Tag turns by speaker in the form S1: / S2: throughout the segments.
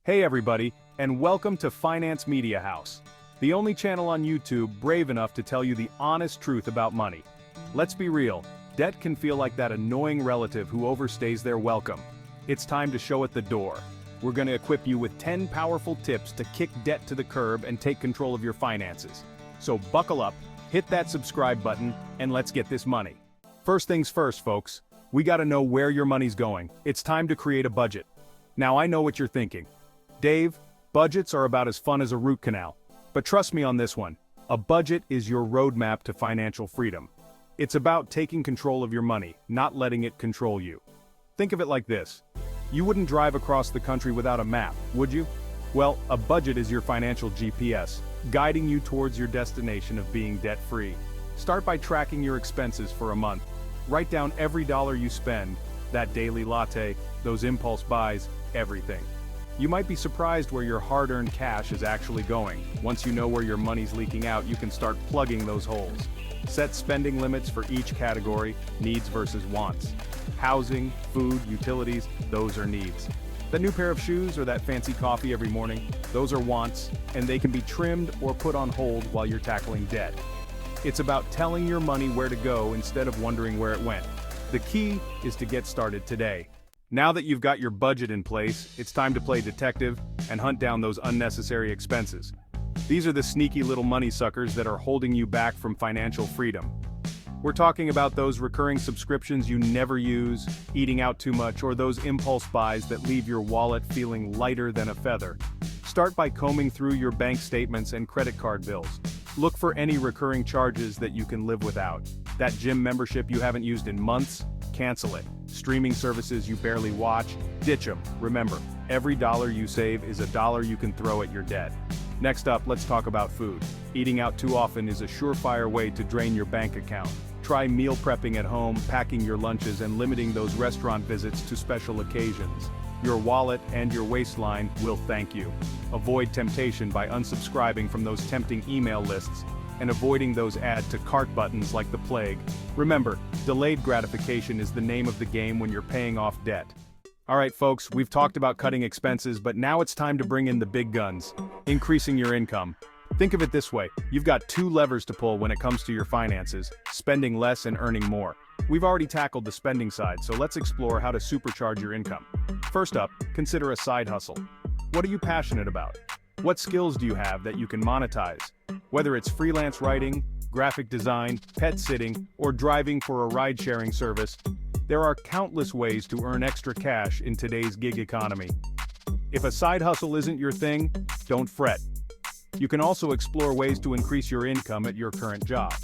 S1: Hey everybody, and welcome to Finance Media House, the only channel on YouTube brave enough to tell you the honest truth about money. Let's be real, debt can feel like that annoying relative who overstays their welcome. It's time to show it the door. We're going to equip you with 10 powerful tips to kick debt to the curb and take control of your finances. So buckle up, hit that subscribe button, and let's get this money. First things first, folks. We gotta know where your money's going. It's time to create a budget. Now I know what you're thinking. Dave, budgets are about as fun as a root canal. But trust me on this one, a budget is your roadmap to financial freedom. It's about taking control of your money, not letting it control you. Think of it like this. You wouldn't drive across the country without a map, would you? Well, a budget is your financial GPS, guiding you towards your destination of being debt-free. Start by tracking your expenses for a month. Write down every dollar you spend, that daily latte, those impulse buys, everything. You might be surprised where your hard-earned cash is actually going. Once you know where your money's leaking out, you can start plugging those holes. Set spending limits for each category, needs versus wants. Housing, food, utilities, those are needs. That new pair of shoes or that fancy coffee every morning, those are wants, and they can be trimmed or put on hold while you're tackling debt. It's about telling your money where to go instead of wondering where it went. The key is to get started today. Now that you've got your budget in place, it's time to play detective and hunt down those unnecessary expenses. These are the sneaky little money suckers that are holding you back from financial freedom. We're talking about those recurring subscriptions you never use, eating out too much, or those impulse buys that leave your wallet feeling lighter than a feather. Start by combing through your bank statements and credit card bills. Look for any recurring charges that you can live without. That gym membership you haven't used in months? Cancel it. Streaming services you barely watch? Ditch them. Remember, every dollar you save is a dollar you can throw at your debt. Next up, let's talk about food. Eating out too often is a surefire way to drain your bank account. Try meal prepping at home, packing your lunches, and limiting those restaurant visits to special occasions. Your wallet and your waistline will thank you. Avoid temptation by unsubscribing from those tempting email lists and avoiding those add to cart buttons like the plague. Remember, delayed gratification is the name of the game when you're paying off debt. Alright folks, we've talked about cutting expenses, but now it's time to bring in the big guns. Increasing your income. Think of it this way, you've got two levers to pull when it comes to your finances, spending less and earning more. We've already tackled the spending side, so let's explore how to supercharge your income. First up, consider a side hustle. What are you passionate about? What skills do you have that you can monetize? Whether it's freelance writing, graphic design, pet sitting, or driving for a ride-sharing service, there are countless ways to earn extra cash in today's gig economy. If a side hustle isn't your thing, don't fret. You can also explore ways to increase your income at your current job.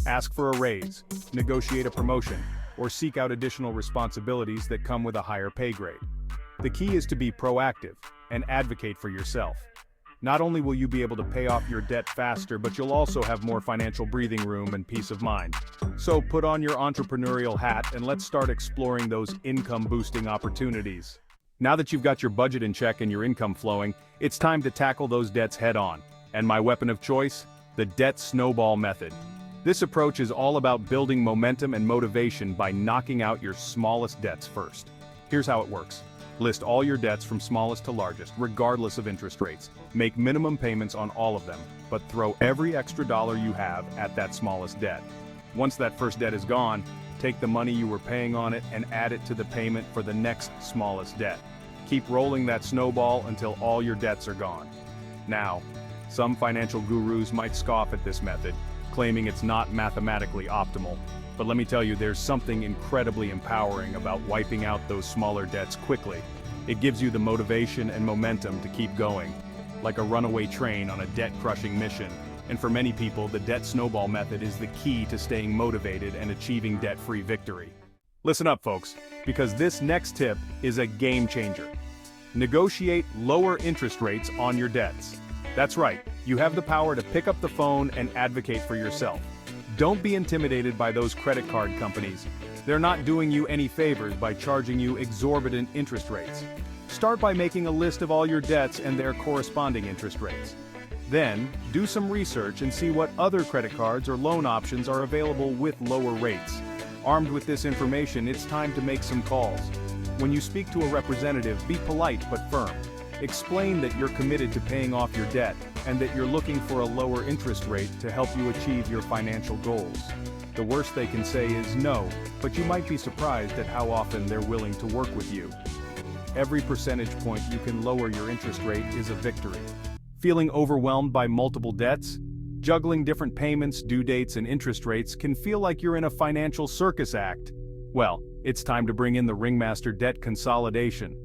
S1: Ask for a raise, negotiate a promotion, or seek out additional responsibilities that come with a higher pay grade. The key is to be proactive and advocate for yourself. Not only will you be able to pay off your debt faster, but you'll also have more financial breathing room and peace of mind. So put on your entrepreneurial hat and let's start exploring those income-boosting opportunities. Now that you've got your budget in check and your income flowing, it's time to tackle those debts head-on. And my weapon of choice? The debt snowball method. This approach is all about building momentum and motivation by knocking out your smallest debts first. Here's how it works. List all your debts from smallest to largest, regardless of interest rates. Make minimum payments on all of them, but throw every extra dollar you have at that smallest debt. Once that first debt is gone, take the money you were paying on it and add it to the payment for the next smallest debt. Keep rolling that snowball until all your debts are gone. Now, some financial gurus might scoff at this method, claiming it's not mathematically optimal. But let me tell you, there's something incredibly empowering about wiping out those smaller debts quickly. It gives you the motivation and momentum to keep going, like a runaway train on a debt-crushing mission. And for many people, the debt snowball method is the key to staying motivated and achieving debt-free victory. Listen up, folks, because this next tip is a game changer. Negotiate lower interest rates on your debts. That's right, you have the power to pick up the phone and advocate for yourself. Don't be intimidated by those credit card companies. They're not doing you any favors by charging you exorbitant interest rates. Start by making a list of all your debts and their corresponding interest rates. Then, do some research and see what other credit cards or loan options are available with lower rates. Armed with this information, it's time to make some calls. When you speak to a representative, be polite but firm. Explain that you're committed to paying off your debt and that you're looking for a lower interest rate to help you achieve your financial goals. The worst they can say is no, but you might be surprised at how often they're willing to work with you. Every percentage point you can lower your interest rate is a victory. Feeling overwhelmed by multiple debts? Juggling different payments, due dates, and interest rates can feel like you're in a financial circus act. Well, it's time to bring in the Ringmaster Debt Consolidation.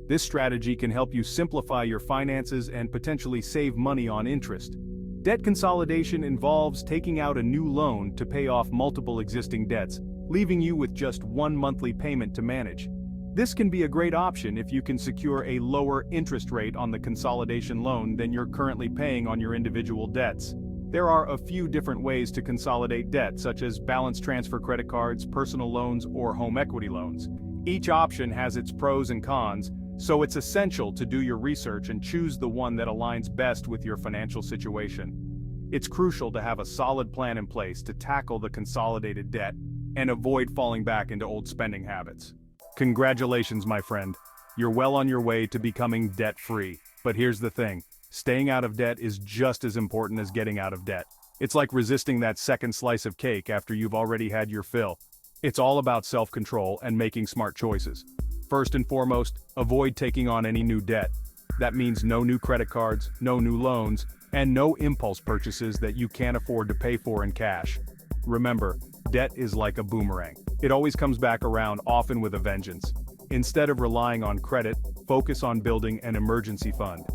S1: This strategy can help you simplify your finances and potentially save money on interest. Debt consolidation involves taking out a new loan to pay off multiple existing debts, leaving you with just one monthly payment to manage. This can be a great option if you can secure a lower interest rate on the consolidation loan than you're currently paying on your individual debts. There are a few different ways to consolidate debt, such as balance transfer credit cards, personal loans, or home equity loans. Each option has its pros and cons, so it's essential to do your research and choose the one that aligns best with your financial situation. It's crucial to have a solid plan in place to tackle the consolidated debt and avoid falling back into old spending habits. Congratulations, my friend. You're well on your way to becoming debt-free. But here's the thing, staying out of debt is just as important as getting out of debt. It's like resisting that second slice of cake after you've already had your fill. It's all about self-control and making smart choices. First and foremost, avoid taking on any new debt. That means no new credit cards, no new loans, and no impulse purchases that you can't afford to pay for in cash. Remember, debt is like a boomerang. It always comes back around, often with a vengeance. Instead of relying on credit, focus on building an emergency fund.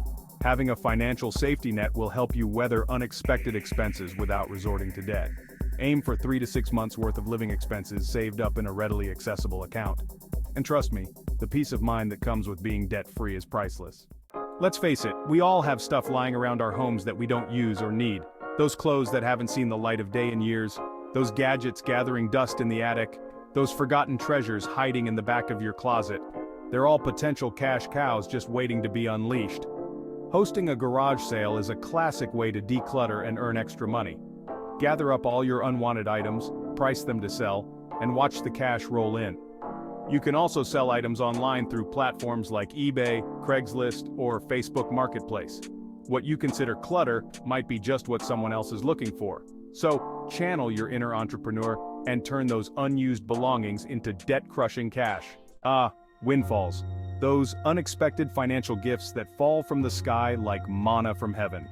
S1: Having a financial safety net will help you weather unexpected expenses without resorting to debt. Aim for 3 to 6 months worth of living expenses saved up in a readily accessible account. And trust me, the peace of mind that comes with being debt-free is priceless. Let's face it, we all have stuff lying around our homes that we don't use or need. Those clothes that haven't seen the light of day in years, those gadgets gathering dust in the attic, those forgotten treasures hiding in the back of your closet. They're all potential cash cows just waiting to be unleashed. Hosting a garage sale is a classic way to declutter and earn extra money. Gather up all your unwanted items, price them to sell, and watch the cash roll in. You can also sell items online through platforms like eBay, Craigslist, or Facebook Marketplace. What you consider clutter might be just what someone else is looking for. So, channel your inner entrepreneur and turn those unused belongings into debt-crushing cash. Windfalls. Those unexpected financial gifts that fall from the sky like manna from heaven.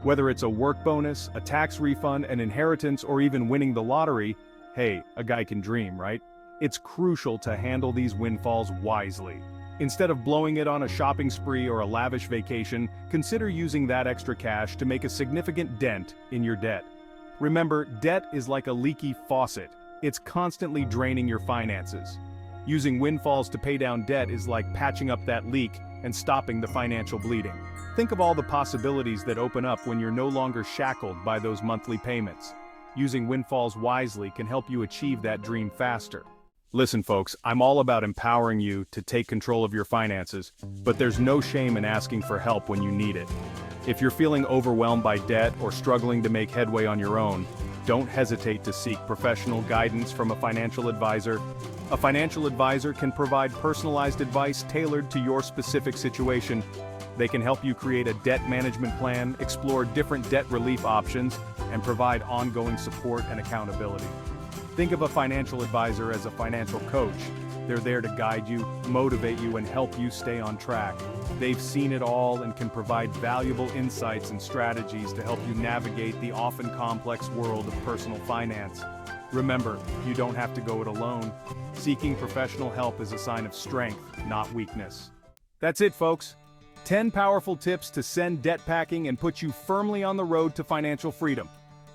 S1: Whether it's a work bonus, a tax refund, an inheritance, or even winning the lottery, hey, a guy can dream, right? It's crucial to handle these windfalls wisely. Instead of blowing it on a shopping spree or a lavish vacation, consider using that extra cash to make a significant dent in your debt. Remember, debt is like a leaky faucet. It's constantly draining your finances. Using windfalls to pay down debt is like patching up that leak and stopping the financial bleeding. Think of all the possibilities that open up when you're no longer shackled by those monthly payments. Using windfalls wisely can help you achieve that dream faster. Listen folks, I'm all about empowering you to take control of your finances, but there's no shame in asking for help when you need it. If you're feeling overwhelmed by debt or struggling to make headway on your own, don't hesitate to seek professional guidance from a financial advisor. A financial advisor can provide personalized advice tailored to your specific situation. They can help you create a debt management plan, explore different debt relief options, and provide ongoing support and accountability. Think of a financial advisor as a financial coach. They're there to guide you, motivate you, and help you stay on track. They've seen it all and can provide valuable insights and strategies to help you navigate the often complex world of personal finance. Remember, you don't have to go it alone. Seeking professional help is a sign of strength, not weakness. That's it, folks. 10 powerful tips to send debt packing and put you firmly on the road to financial freedom.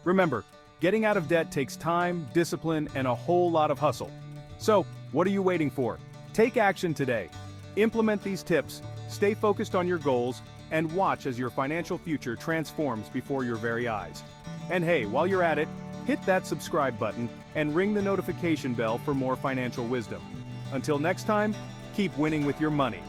S1: Remember, getting out of debt takes time, discipline, and a whole lot of hustle. So, what are you waiting for? Take action today. Implement these tips, stay focused on your goals, and watch as your financial future transforms before your very eyes. And hey, while you're at it, hit that subscribe button and ring the notification bell for more financial wisdom. Until next time, keep winning with your money.